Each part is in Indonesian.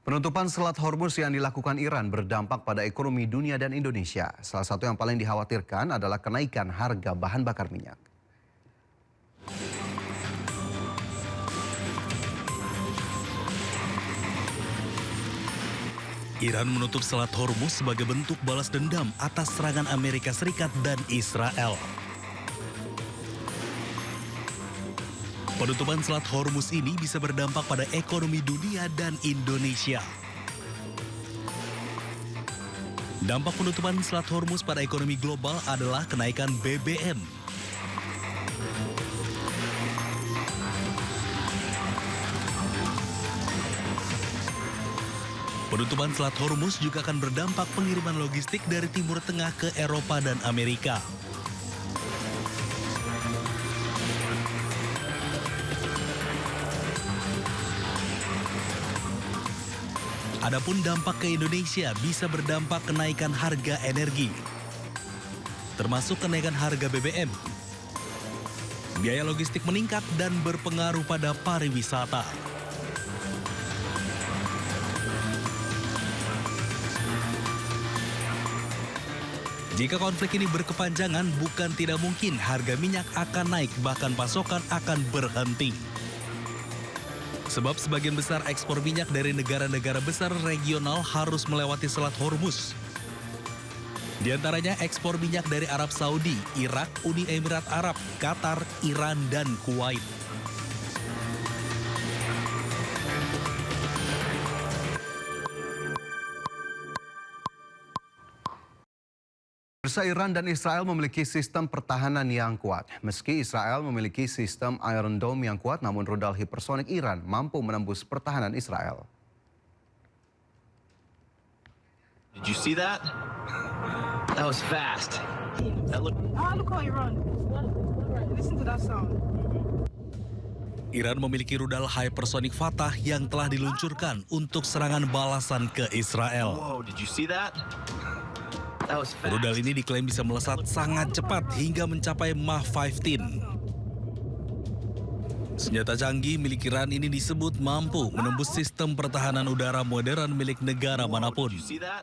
Penutupan Selat Hormuz yang dilakukan Iran berdampak pada ekonomi dunia dan Indonesia. Salah satu yang paling dikhawatirkan adalah kenaikan harga bahan bakar minyak. Iran menutup Selat Hormuz sebagai bentuk balas dendam atas serangan Amerika Serikat dan Israel. Penutupan Selat Hormuz ini bisa berdampak pada ekonomi dunia dan Indonesia. Dampak penutupan Selat Hormuz pada ekonomi global adalah kenaikan BBM. Penutupan Selat Hormuz juga akan berdampak pengiriman logistik dari Timur Tengah ke Eropa dan Amerika. Adapun dampak ke Indonesia bisa berdampak kenaikan harga energi, termasuk kenaikan harga BBM. Biaya logistik meningkat dan berpengaruh pada pariwisata. Jika konflik ini berkepanjangan, bukan tidak mungkin harga minyak akan naik, bahkan pasokan akan berhenti. Sebab sebagian besar ekspor minyak dari negara-negara besar regional harus melewati Selat Hormuz. Di antaranya ekspor minyak dari Arab Saudi, Irak, Uni Emirat Arab, Qatar, Iran, dan Kuwait. Pemirsa, Iran dan Israel memiliki sistem pertahanan yang kuat. Meski Israel memiliki sistem Iron Dome yang kuat, namun rudal hipersonik Iran mampu menembus pertahanan Israel. Did you see that? That was fast. Look how Iran. Listen to that sound. Iran memiliki rudal hypersonic Fatah yang telah diluncurkan untuk serangan balasan ke Israel. Whoa, did you see that? That was fast. Rudal ini diklaim bisa melesat sangat cepat hingga mencapai Mach 15. Senjata canggih milik Iran ini disebut mampu menembus sistem pertahanan udara modern milik negara manapun. Did you see that?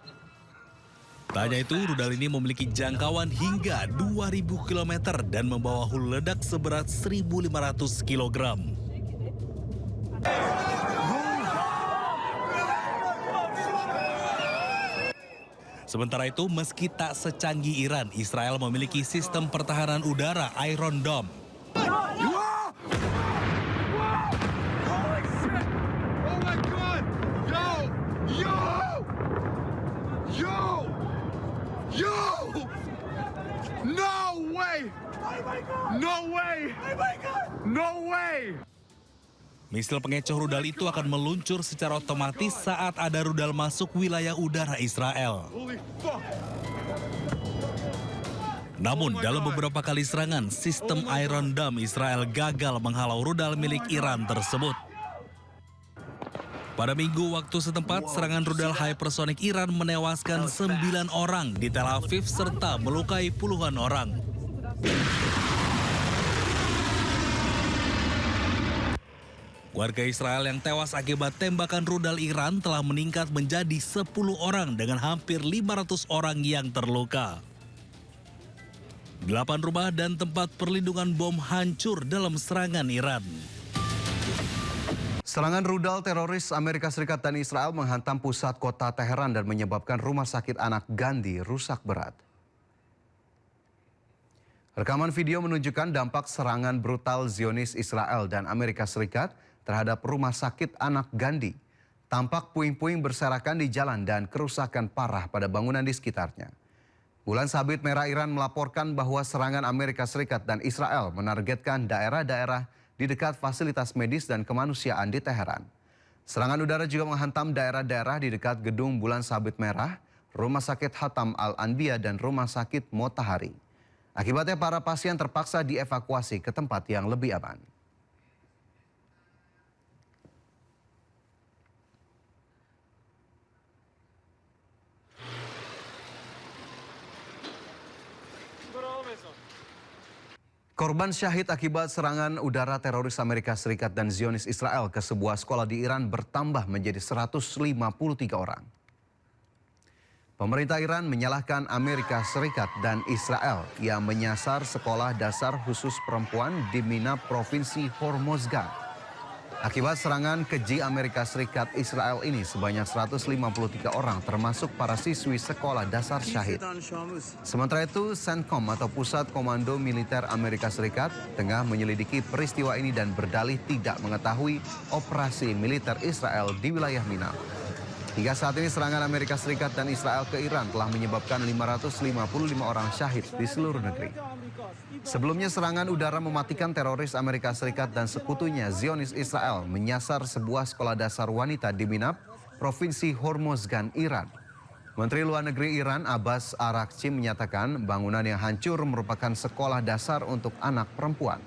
Tak hanya itu, rudal ini memiliki jangkauan hingga 2.000 km dan membawa hulu ledak seberat 1.500 kg. Sementara itu, meski tak secanggih Iran, Israel memiliki sistem pertahanan udara Iron Dome. Misil pengecoh rudal itu akan meluncur secara otomatis saat ada rudal masuk wilayah udara Israel. Namun, dalam beberapa kali serangan, sistem Iron Dome Israel gagal menghalau rudal milik Iran tersebut. Pada minggu waktu setempat, serangan rudal hypersonic Iran menewaskan 9 orang di Tel Aviv serta melukai puluhan orang. Warga Israel yang tewas akibat tembakan rudal Iran telah meningkat menjadi 10 orang dengan hampir 500 orang yang terluka. 8 rumah dan tempat perlindungan bom hancur dalam serangan Iran. Serangan rudal teroris Amerika Serikat dan Israel menghantam pusat kota Teheran dan menyebabkan rumah sakit anak Gandhi rusak berat. Rekaman video menunjukkan dampak serangan brutal Zionis Israel dan Amerika Serikat terhadap rumah sakit anak Gandhi. Tampak puing-puing berserakan di jalan dan kerusakan parah pada bangunan di sekitarnya. Bulan Sabit Merah Iran melaporkan bahwa serangan Amerika Serikat dan Israel menargetkan daerah-daerah di dekat fasilitas medis dan kemanusiaan di Teheran. Serangan udara juga menghantam daerah-daerah di dekat gedung Bulan Sabit Merah, Rumah Sakit Hatam Al-Anbiya dan Rumah Sakit Motahari. Akibatnya para pasien terpaksa dievakuasi ke tempat yang lebih aman. Korban syahid akibat serangan udara teroris Amerika Serikat dan Zionis Israel ke sebuah sekolah di Iran bertambah menjadi 153 orang. Pemerintah Iran menyalahkan Amerika Serikat dan Israel yang menyasar sekolah dasar khusus perempuan di Mina, Provinsi Hormozgan. Akibat serangan keji Amerika Serikat Israel ini sebanyak 153 orang termasuk para siswi sekolah dasar syahid. Sementara itu, CENTCOM atau Pusat Komando Militer Amerika Serikat tengah menyelidiki peristiwa ini dan berdalih tidak mengetahui operasi militer Israel di wilayah Mina. Hingga saat ini serangan Amerika Serikat dan Israel ke Iran telah menyebabkan 555 orang syahid di seluruh negeri. Sebelumnya serangan udara mematikan teroris Amerika Serikat dan sekutunya Zionis Israel menyasar sebuah sekolah dasar wanita di Minab, Provinsi Hormozgan, Iran. Menteri Luar Negeri Iran Abbas Araghchi menyatakan bangunan yang hancur merupakan sekolah dasar untuk anak perempuan.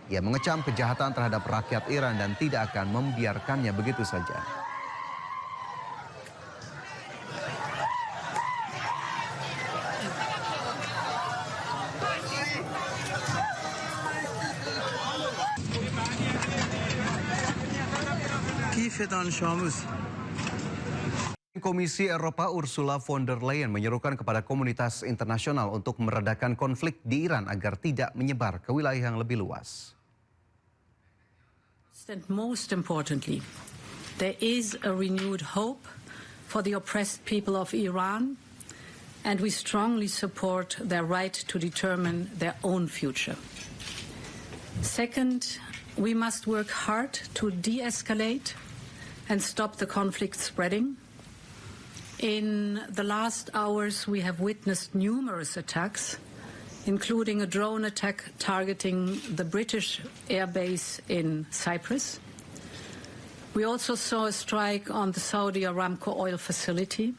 Ia mengecam kejahatan terhadap rakyat Iran dan tidak akan membiarkannya begitu saja. Komisi Eropa Ursula von der Leyen menyerukan kepada komunitas internasional untuk meredakan konflik di Iran agar tidak menyebar ke wilayah yang lebih luas. And most importantly, there is a renewed hope for the oppressed people of Iran, and we strongly support their right to determine their own future. Second, we must work hard to de-escalate and stop the conflict spreading. In the last hours, we have witnessed numerous attacks, including a drone attack targeting the British airbase in Cyprus. We also saw a strike on the Saudi Aramco oil facility,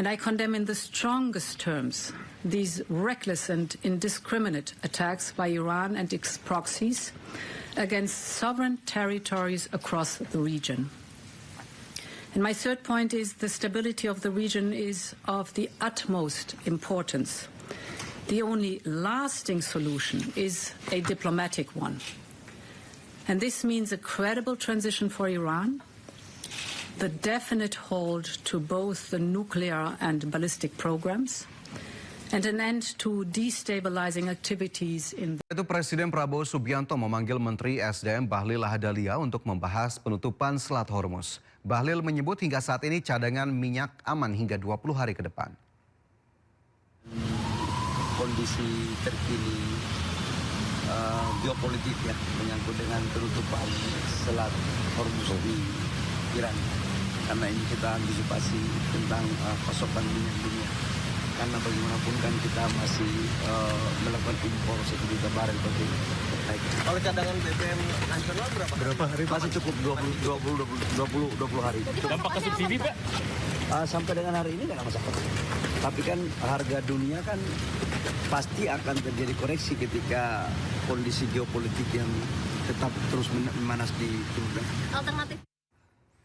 and I condemn in the strongest terms these reckless and indiscriminate attacks by Iran and its proxies against sovereign territories across the region. And my third point is the stability of the region is of the utmost importance. The only lasting solution is a diplomatic one. And this means a credible transition for Iran, the definite hold to both the nuclear and ballistic programs, and an end to destabilizing activities in the... Itu Presiden Prabowo Subianto memanggil Menteri SDM Bahlil Lahadalia untuk membahas penutupan Selat Hormuz. Bahlil menyebut hingga saat ini cadangan minyak aman hingga 20 hari ke depan. Kondisi terkini geopolitik ya menyangkut dengan penutupan Selat Hormuz di Iran. Karena ini kita antisipasi tentang pasokan minyak dunia. Karena bagaimanapun kan kita masih melakukan impor 1 juta barel per hari. Kalau cadangan BBM nasional berapa hari? Masih cukup 20 hari. Dampak ke subsidi, Pak? Sampai dengan hari ini nggak ada masalah. Tapi kan harga dunia kan pasti akan terjadi koreksi ketika kondisi geopolitik yang tetap terus memanas di Timur Tengah. Alternatif.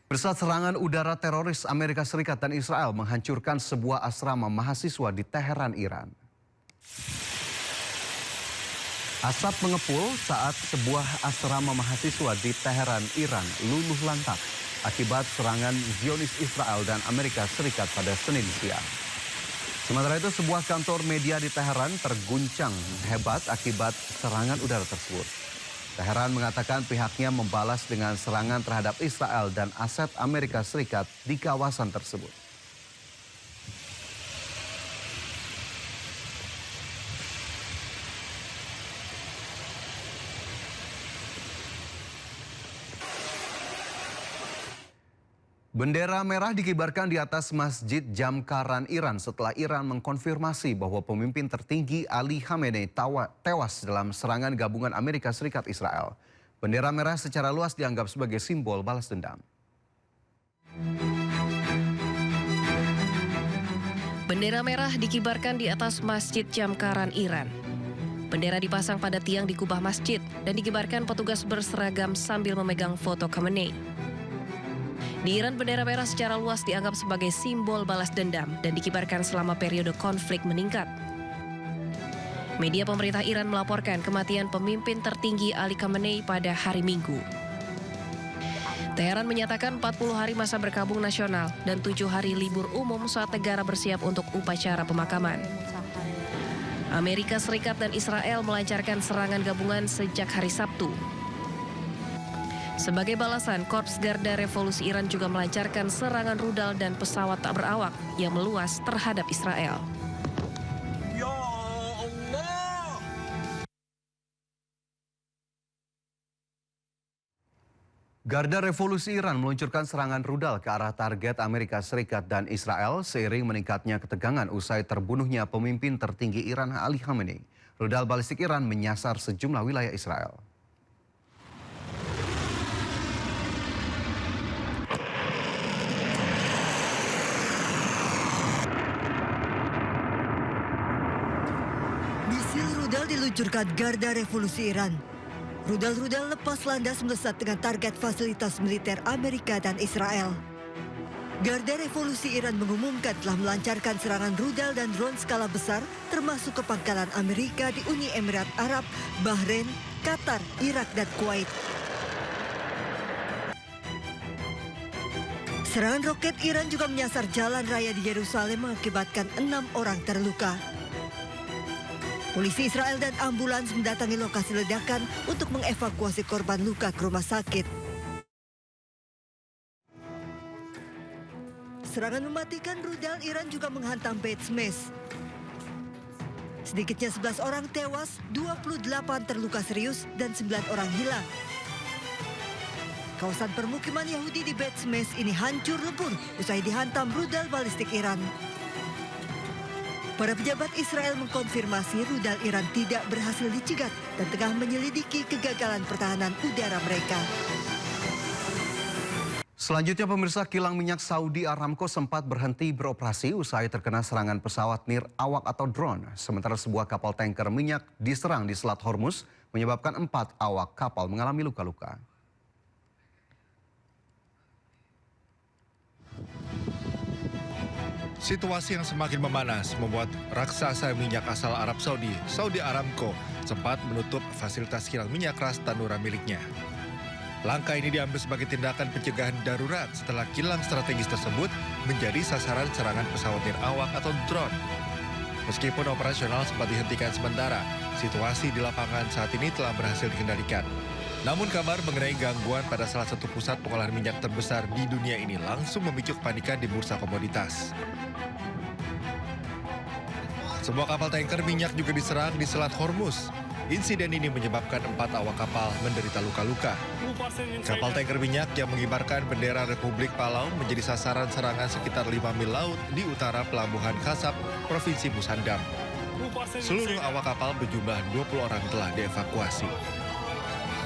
Bersaat serangan udara teroris Amerika Serikat dan Israel menghancurkan sebuah asrama mahasiswa di Teheran, Iran. Asap mengepul saat sebuah asrama mahasiswa di Teheran, Iran luluh lantak akibat serangan Zionis Israel dan Amerika Serikat pada Senin siang. Sementara itu sebuah kantor media di Teheran terguncang hebat akibat serangan udara tersebut. Teheran mengatakan pihaknya membalas dengan serangan terhadap Israel dan aset Amerika Serikat di kawasan tersebut. Bendera merah dikibarkan di atas Masjid Jamkaran Iran setelah Iran mengkonfirmasi bahwa pemimpin tertinggi Ali Khamenei tewas dalam serangan gabungan Amerika Serikat Israel. Bendera merah secara luas dianggap sebagai simbol balas dendam. Bendera merah dikibarkan di atas Masjid Jamkaran Iran. Bendera dipasang pada tiang di kubah masjid dan dikibarkan petugas berseragam sambil memegang foto Khamenei. Di Iran, bendera merah secara luas dianggap sebagai simbol balas dendam dan dikibarkan selama periode konflik meningkat. Media pemerintah Iran melaporkan kematian pemimpin tertinggi Ali Khamenei pada hari Minggu. Teheran menyatakan 40 hari masa berkabung nasional dan 7 hari libur umum saat negara bersiap untuk upacara pemakaman. Amerika Serikat dan Israel melancarkan serangan gabungan sejak hari Sabtu. Sebagai balasan, Korps Garda Revolusi Iran juga melancarkan serangan rudal dan pesawat tak berawak yang meluas terhadap Israel. Garda Revolusi Iran meluncurkan serangan rudal ke arah target Amerika Serikat dan Israel seiring meningkatnya ketegangan usai terbunuhnya pemimpin tertinggi Iran Ali Khamenei. Rudal balistik Iran menyasar sejumlah wilayah Israel. Misil rudal diluncurkan Garda Revolusi Iran. Rudal-rudal lepas landas melesat dengan target fasilitas militer Amerika dan Israel. Garda Revolusi Iran mengumumkan telah melancarkan serangan rudal dan drone skala besar termasuk ke pangkalan Amerika di Uni Emirat Arab, Bahrain, Qatar, Irak, dan Kuwait. Serangan roket Iran juga menyasar jalan raya di Yerusalem mengakibatkan 6 orang terluka. Polisi Israel dan ambulans mendatangi lokasi ledakan untuk mengevakuasi korban luka ke rumah sakit. Serangan mematikan rudal Iran juga menghantam Beit Shmesh. Sedikitnya 11 orang tewas, 28 terluka serius, dan 9 orang hilang. Kawasan permukiman Yahudi di Beit Shmesh ini hancur lebur usai dihantam rudal balistik Iran. Para pejabat Israel mengkonfirmasi rudal Iran tidak berhasil dicegat dan tengah menyelidiki kegagalan pertahanan udara mereka. Selanjutnya pemirsa, kilang minyak Saudi Aramco sempat berhenti beroperasi usai terkena serangan pesawat nirawak atau drone. Sementara sebuah kapal tanker minyak diserang di Selat Hormuz menyebabkan 4 awak kapal mengalami luka-luka. Situasi yang semakin memanas membuat raksasa minyak asal Arab Saudi, Saudi Aramco, sempat menutup fasilitas kilang minyak ras Tanura miliknya. Langkah ini diambil sebagai tindakan pencegahan darurat setelah kilang strategis tersebut menjadi sasaran serangan pesawat nirawak atau drone. Meskipun operasional sempat dihentikan sementara, situasi di lapangan saat ini telah berhasil dikendalikan. Namun kabar mengenai gangguan pada salah satu pusat pengolahan minyak terbesar di dunia ini langsung memicu kepanikan di bursa komoditas. Sebuah kapal tanker minyak juga diserang di Selat Hormuz. Insiden ini menyebabkan 4 awak kapal menderita luka-luka. Kapal tanker minyak yang mengibarkan bendera Republik Palau menjadi sasaran serangan sekitar 5 mil laut di utara pelabuhan Khasab, Provinsi Musandam. Seluruh awak kapal berjumlah 20 orang telah dievakuasi.